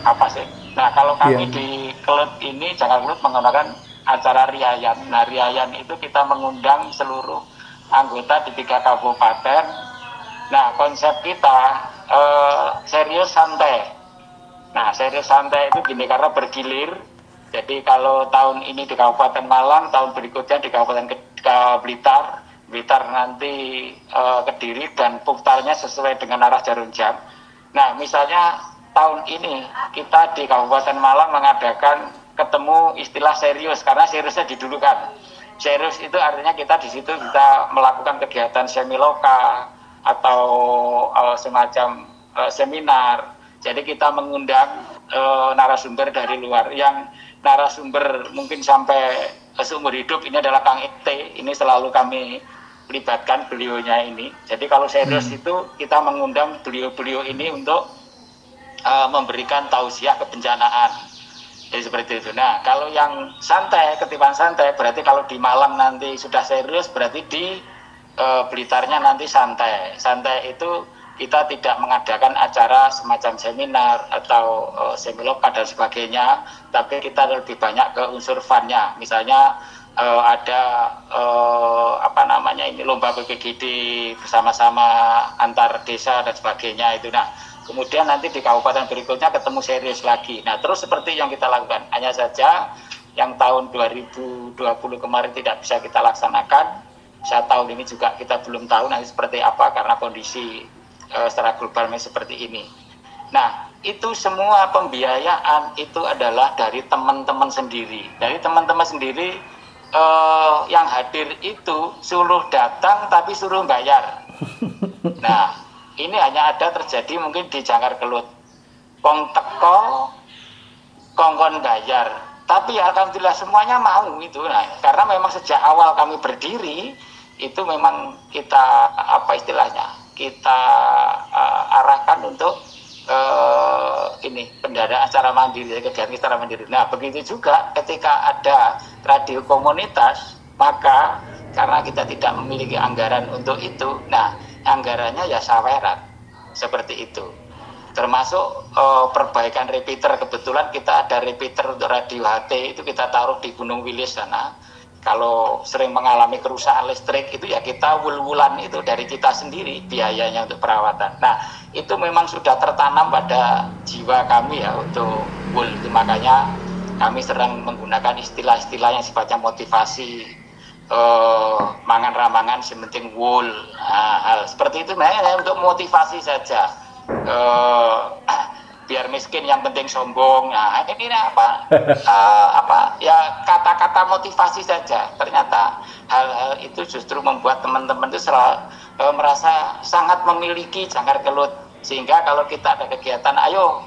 Apa sih? Nah, kalau kami di Kelut ini, Jangkar Kelut menggunakan acara riayan. Nah, riayan itu kita mengundang seluruh anggota di 3 kabupaten. Nah, konsep kita serius santai. Nah, serius santai itu gini, karena bergilir. Jadi kalau tahun ini di Kabupaten Malang, tahun berikutnya di Kabupaten Blitar nanti Kediri, dan putarnya sesuai dengan arah jarum jam. Nah, misalnya tahun ini kita di Kabupaten Malang mengadakan ketemu istilah serius, karena seriusnya didulukan. Serius itu artinya kita di situ kita melakukan kegiatan semiloka atau semacam seminar. Jadi kita mengundang narasumber dari luar, yang narasumber mungkin sampai seumur hidup ini adalah Kang Ikte. Ini selalu kami libatkan beliaunya ini. Jadi kalau serius itu kita mengundang beliau-beliau ini untuk memberikan tausiah kebencanaan. Jadi seperti itu. Nah, kalau yang santai, ketiban santai, berarti kalau di Malang nanti sudah serius, berarti di Blitarnya nanti santai. Santai itu kita tidak mengadakan acara semacam seminar atau semiloka dan sebagainya, tapi kita lebih banyak ke unsur fun-nya. Misalnya ada lomba PPGD bersama-sama antar desa dan sebagainya itu. Nah, kemudian nanti di kabupaten berikutnya ketemu serius lagi. Nah, terus seperti yang kita lakukan. Hanya saja yang tahun 2020 kemarin tidak bisa kita laksanakan. Saya tahun ini juga kita belum tahu nanti seperti apa, karena kondisi secara global seperti ini. Nah, itu semua pembiayaan itu adalah dari teman-teman sendiri. Dari teman-teman sendiri yang hadir itu suruh datang tapi suruh bayar. Nah, ini hanya ada terjadi mungkin di Jangkar Kelut. Kong teko, kongkon bayar. Tapi alhamdulillah semuanya mau itu. Nah, karena memang sejak awal kami berdiri itu memang kita apa istilahnya? Kita arahkan untuk ini pendanaan secara mandiri, kegiatan secara mandiri. Nah, begitu juga ketika ada radio komunitas, maka karena kita tidak memiliki anggaran untuk itu, nah anggarannya ya saweran seperti itu. Termasuk perbaikan repeater, kebetulan kita ada repeater untuk radio HT itu kita taruh di Gunung Wilis sana. Kalau sering mengalami kerusakan listrik itu ya kita wul-wulan itu dari kita sendiri biayanya untuk perawatan. Nah itu memang sudah tertanam pada jiwa kami ya untuk wul itu, makanya kami sering menggunakan istilah-istilah yang sifatnya motivasi, mangan ramangan sementing wul, hal seperti itu. Nah untuk motivasi saja, biar miskin yang penting sombong. Nah ini apa ya kata-kata motivasi saja. Ternyata hal-hal itu justru membuat teman-teman itu merasa sangat memiliki Jangkar Kelut, sehingga kalau kita ada kegiatan ayo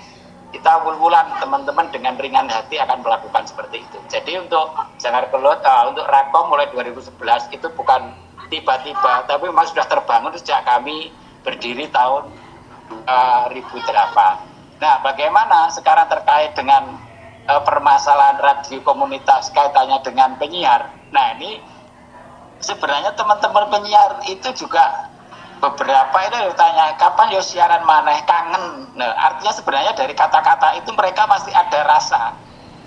kita wul-wulan, teman-teman dengan ringan hati akan melakukan seperti itu. Jadi untuk Jangkar Kelut, untuk Rakom mulai 2011 itu bukan tiba-tiba, tapi memang sudah terbangun sejak kami berdiri tahun 2008. Nah, bagaimana sekarang terkait dengan permasalahan radio komunitas kaitannya dengan penyiar? Nah, ini sebenarnya teman-teman penyiar itu juga beberapa itu bertanya, kapan yo siaran maneh, kangen. Nah, artinya sebenarnya dari kata-kata itu mereka masih ada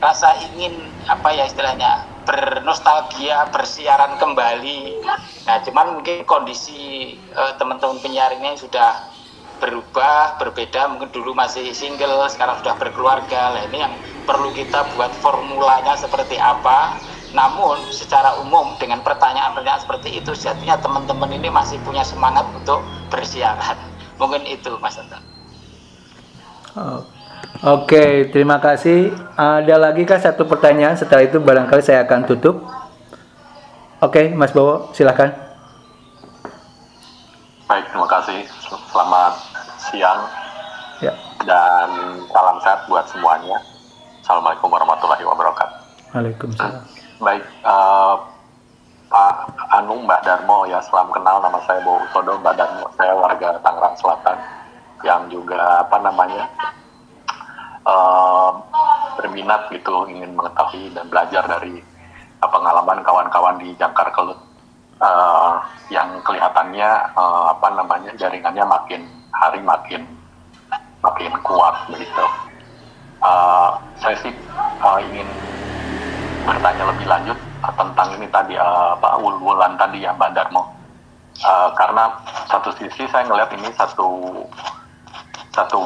rasa ingin apa ya istilahnya, bernostalgia, bersiaran kembali. Nah, cuman mungkin kondisi teman-teman penyiar ini sudah berubah, berbeda, mungkin dulu masih single, sekarang sudah berkeluarga. Nah ini yang perlu kita buat formulanya seperti apa. Namun secara umum dengan pertanyaan-pertanyaan seperti itu, sejatinya teman-teman ini masih punya semangat untuk bersiaran. Mungkin itu Mas Anton. Oke, terima kasih. Ada lagi kah satu pertanyaan? Setelah itu barangkali saya akan tutup. Oke, Mas Bowo, silakan. Baik, terima kasih. Selamat siang ya. Dan salam sehat buat semuanya. Assalamualaikum warahmatullahi wabarakatuh. Waalaikumsalam. Baik, Pak Anu, Mbak Darmo ya, salam kenal, nama saya Bowo Utodo, Mbak Darmo, saya warga Tangerang Selatan yang juga berminat gitu, ingin mengetahui dan belajar dari pengalaman kawan-kawan di Jangkar Kelut yang kelihatannya jaringannya makin hari makin kuat begitu. Saya sih ingin bertanya lebih lanjut tentang ini tadi wul-wulan tadi ya Mbak Darmo, karena satu sisi saya ngelihat ini satu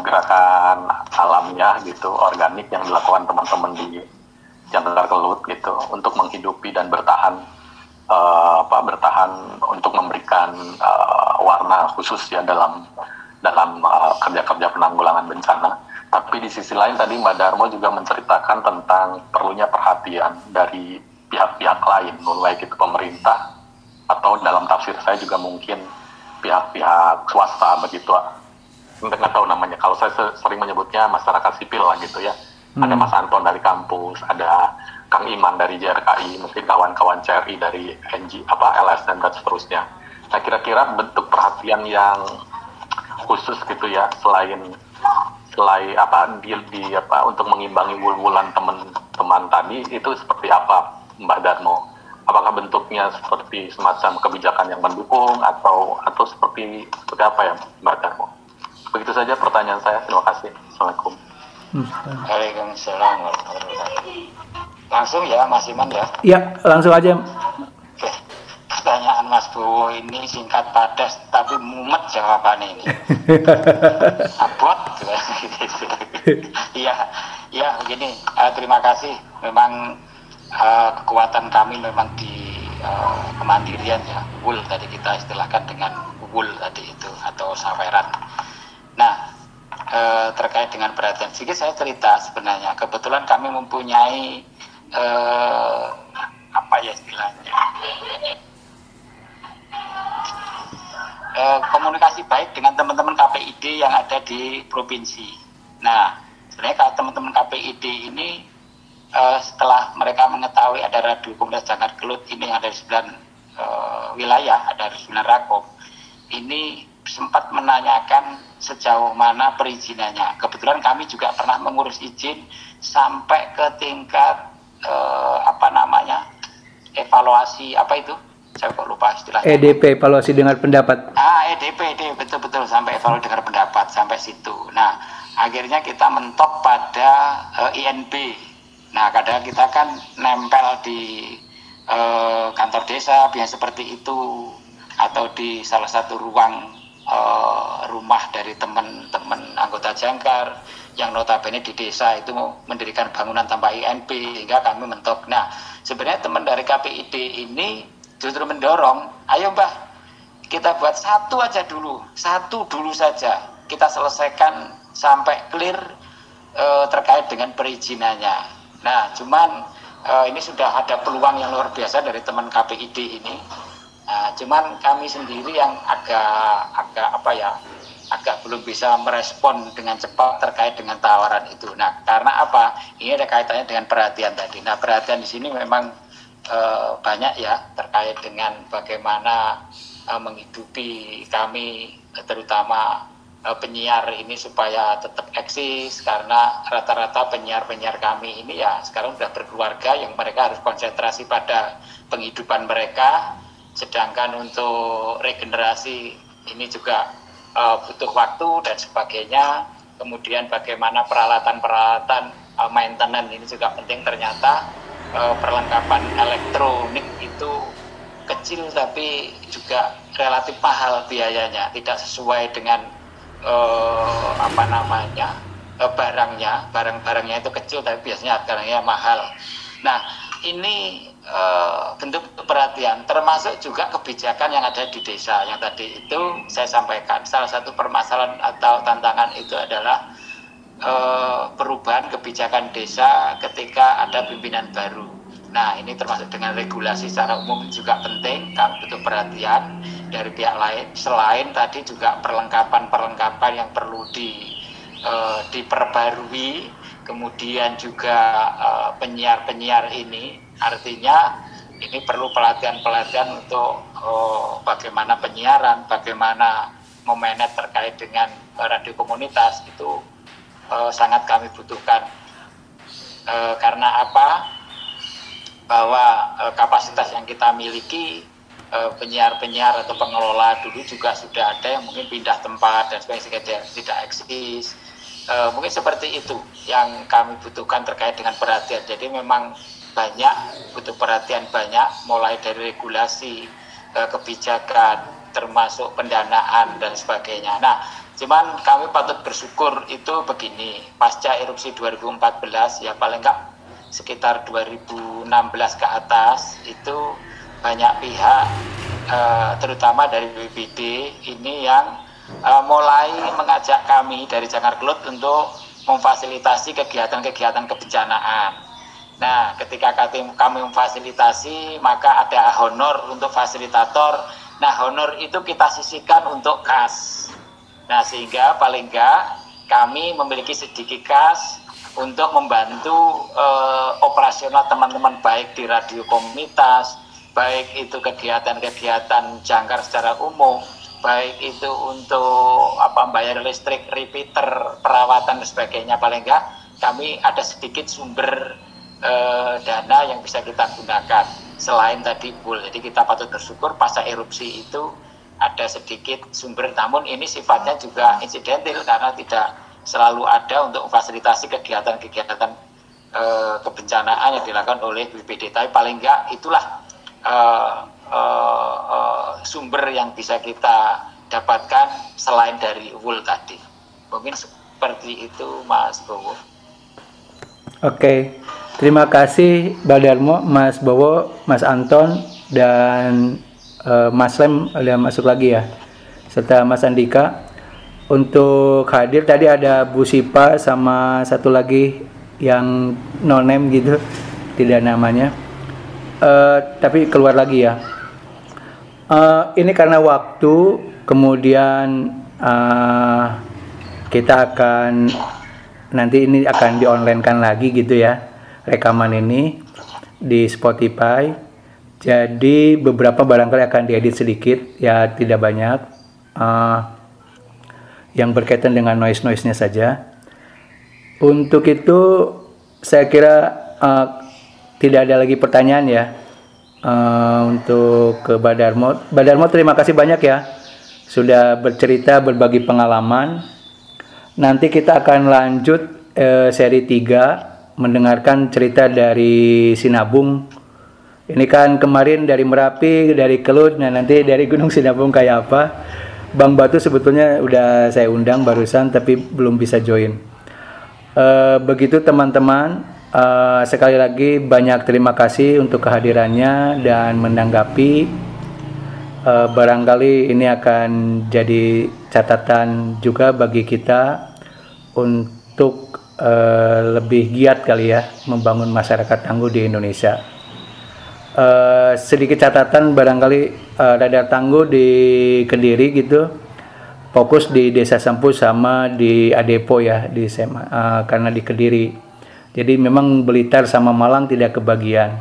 gerakan alamiah gitu, organik yang dilakukan teman-teman di Jangkar Kelut gitu untuk menghidupi dan bertahan untuk memberikan warna khusus ya dalam kerja-kerja penanggulangan bencana. Tapi di sisi lain tadi Mbak Darmo juga menceritakan tentang perlunya perhatian dari pihak-pihak lain, mulai itu pemerintah atau dalam tafsir saya juga mungkin pihak-pihak swasta begitu. Nggak tahu namanya. Kalau saya sering menyebutnya masyarakat sipil lah gitu ya. Ada Mas Anton dari kampus, ada Kang Iman dari JRKI, mungkin kawan-kawan CRI dari LSM dan seterusnya. Nah, kira-kira bentuk perhatian yang khusus gitu ya, selain untuk mengimbangi wul-wulan teman-teman tadi itu seperti apa Mbak Darmo? Apakah bentuknya seperti semacam kebijakan yang mendukung atau seperti apa ya Mbak Darmo? Begitu saja pertanyaan saya. Terima kasih. Assalamualaikum. Waalaikumsalam warahmatullahi wabarakatuh. Langsung ya Mas Iman ya? Ya, langsung aja. Oke. Pertanyaan Mas Bowo ini singkat padat tapi mumet jawabannya ini. Abot. Iya begini. Terima kasih. Memang kekuatan kami memang di kemandirian ya. Wul tadi kita istilahkan dengan wul tadi itu atau saweran. Nah, terkait dengan perhatian sedikit saya cerita sebenarnya. Kebetulan kami mempunyai di provinsi. Nah, sebenarnya kalau teman-teman KPID ini setelah mereka mengetahui ada radio komunitas Jangkar Gelut ini ada di 9 wilayah, ada di 9 rakom, ini sempat menanyakan sejauh mana perizinannya. Kebetulan kami juga pernah mengurus izin sampai ke tingkat evaluasi apa itu? Saya kok lupa istilahnya. EDP, evaluasi dengar pendapat. EDP, betul-betul sampai evaluasi dengar pendapat sampai situ. Nah, akhirnya kita mentok pada INB. Nah, kadang kita kan nempel di kantor desa biasa seperti itu, atau di salah satu ruang rumah dari teman-teman anggota Jangkar yang notabene di desa itu mendirikan bangunan tanpa INB, sehingga kami mentok. Nah, sebenarnya teman dari KPID ini justru mendorong, ayo Mbah, kita buat satu dulu saja, kita selesaikan sampai clear terkait dengan perizinannya. Nah, cuman ini sudah ada peluang yang luar biasa dari teman KPID ini. Nah, cuman kami sendiri yang agak belum bisa merespon dengan cepat terkait dengan tawaran itu. Nah, karena apa? Ini ada kaitannya dengan perhatian tadi. Nah, perhatian di sini memang banyak ya terkait dengan bagaimana menghidupi kami, terutama penyiar ini supaya tetap eksis, karena rata-rata penyiar-penyiar kami ini ya sekarang sudah berkeluarga yang mereka harus konsentrasi pada penghidupan mereka, sedangkan untuk regenerasi ini juga butuh waktu dan sebagainya. Kemudian bagaimana peralatan-peralatan maintenance ini juga penting. Ternyata perlengkapan elektronik itu kecil tapi juga relatif mahal biayanya, tidak sesuai dengan barangnya itu kecil tapi biasanya harganya mahal. Nah, ini bentuk perhatian, termasuk juga kebijakan yang ada di desa yang tadi itu saya sampaikan. Salah satu permasalahan atau tantangan itu adalah perubahan kebijakan desa ketika ada pimpinan baru. Nah, ini termasuk dengan regulasi secara umum juga penting, kami butuh perhatian dari pihak lain. Selain tadi juga perlengkapan yang perlu diperbarui, kemudian juga penyiar-penyiar ini, artinya ini perlu pelatihan-pelatihan untuk bagaimana penyiaran, bagaimana memanage terkait dengan radio komunitas itu sangat kami butuhkan. Karena apa? Bahwa kapasitas yang kita miliki, penyiar-penyiar atau pengelola dulu juga sudah ada yang mungkin pindah tempat dan sebagainya, tidak eksis. Mungkin seperti itu yang kami butuhkan terkait dengan perhatian. Jadi memang butuh perhatian banyak, mulai dari regulasi, kebijakan, termasuk pendanaan dan sebagainya. Nah, cuman kami patut bersyukur itu begini, pasca erupsi 2014 ya paling enggak sekitar 2016 ke atas itu banyak pihak terutama dari BPBD ini yang mulai mengajak kami dari Jangkar Gelut untuk memfasilitasi kegiatan-kegiatan kebencanaan. Nah, ketika kami memfasilitasi, maka ada honor untuk fasilitator. Nah, honor itu kita sisihkan untuk kas. Nah, sehingga paling enggak kami memiliki sedikit kas untuk membantu operasional teman-teman, baik di radio komunitas, baik itu kegiatan-kegiatan Jangkar secara umum, baik itu untuk bayar listrik, repeater, perawatan dan sebagainya. Paling enggak kami ada sedikit sumber dana yang bisa kita gunakan selain tadi pool. Jadi kita patut bersyukur pasca erupsi itu ada sedikit sumber, namun ini sifatnya juga insidental karena tidak selalu ada untuk memfasilitasi kegiatan-kegiatan kebencanaan yang dilakukan oleh BPBD. Tapi paling enggak itulah sumber yang bisa kita dapatkan selain dari WUL tadi. Mungkin seperti itu, Mas Bowo. Oke, terima kasih Mbak Darmo, Mas Bowo, Mas Anton, dan Mas Lem udah masuk lagi ya, serta Mas Andika. Untuk hadir tadi ada Bu Sipa sama satu lagi yang no name gitu, tidak namanya, tapi keluar lagi ya. Ini karena waktu, kemudian kita akan nanti ini akan di-online-kan lagi gitu ya, rekaman ini di Spotify. Jadi beberapa barangkali akan diedit sedikit, ya tidak banyak, yang berkaitan dengan noise-nya saja. Untuk itu saya kira tidak ada lagi pertanyaan ya untuk ke Badarmo. Badarmo, terima kasih banyak ya sudah bercerita, berbagi pengalaman. Nanti kita akan lanjut seri 3 mendengarkan cerita dari Sinabung. Ini kan kemarin dari Merapi, dari Kelut, nah nanti dari Gunung Sinabung kayak apa. Bang Batu sebetulnya udah saya undang barusan tapi belum bisa join. Begitu teman-teman, sekali lagi banyak terima kasih untuk kehadirannya dan menanggapi. Barangkali ini akan jadi catatan juga bagi kita untuk lebih giat kali ya membangun masyarakat tangguh di Indonesia. Sedikit catatan, barangkali Radar Tangguh di Kediri gitu fokus di Desa Sempu sama di Adepo ya, di karena di Kediri. Jadi memang Blitar sama Malang tidak kebagian.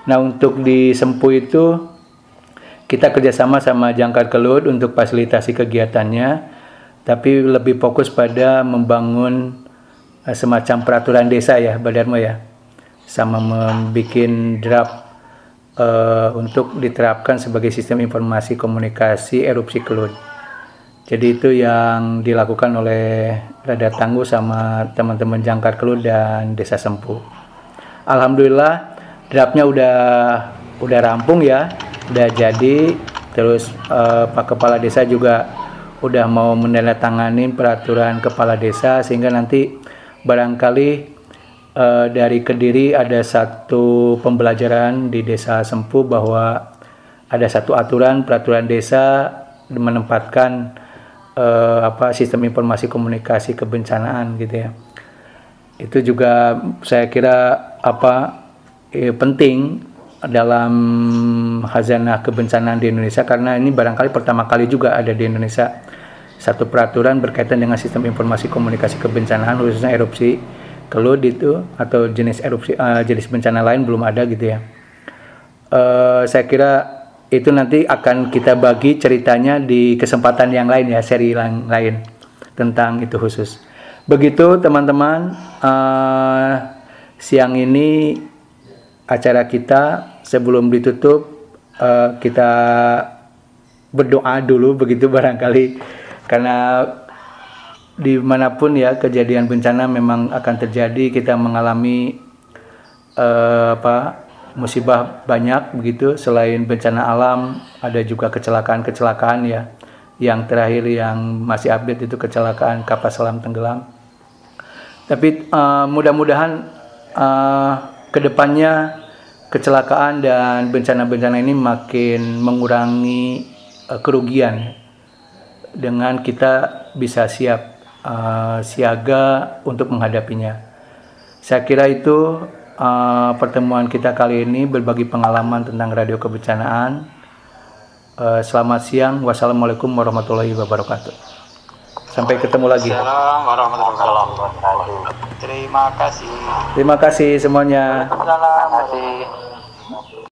Nah untuk di Sempu itu kita kerjasama sama Jangkar Kelut untuk fasilitasi kegiatannya, tapi lebih fokus pada membangun semacam peraturan desa ya, Badarmo ya, sama membuat draft untuk diterapkan sebagai sistem informasi komunikasi erupsi Kelut. Jadi itu yang dilakukan oleh Radar Tangguh sama teman-teman Jangkar Kelut dan Desa Sempu. Alhamdulillah draftnya udah rampung ya. Udah jadi, terus Pak Kepala Desa juga udah mau menandatangani peraturan Kepala Desa, sehingga nanti barangkali dari Kediri ada satu pembelajaran di Desa Sempu bahwa ada satu peraturan desa menempatkan sistem informasi komunikasi kebencanaan gitu ya. Itu juga saya kira penting dalam khazanah kebencanaan di Indonesia, karena ini barangkali pertama kali juga ada di Indonesia satu peraturan berkaitan dengan sistem informasi komunikasi kebencanaan khususnya erupsi Kelut itu, atau jenis erupsi jenis bencana lain belum ada gitu ya. Saya kira itu nanti akan kita bagi ceritanya di kesempatan yang lain ya, seri yang lain tentang itu khusus. Begitu teman-teman, siang ini acara kita. Sebelum ditutup kita berdoa dulu begitu barangkali, karena dimanapun ya kejadian bencana memang akan terjadi, kita mengalami musibah banyak begitu. Selain bencana alam ada juga kecelakaan ya. Yang terakhir yang masih update itu kecelakaan kapal selam tenggelam. Tapi mudah-mudahan kedepannya kecelakaan dan bencana-bencana ini makin mengurangi kerugian dengan kita bisa siaga untuk menghadapinya. Saya kira itu pertemuan kita kali ini, berbagi pengalaman tentang radio kebencanaan. Selamat siang. Wassalamualaikum warahmatullahi wabarakatuh. Sampai ketemu lagi. Assalamualaikum warahmatullahi wabarakatuh. Terima kasih. Terima kasih semuanya. Terima kasih.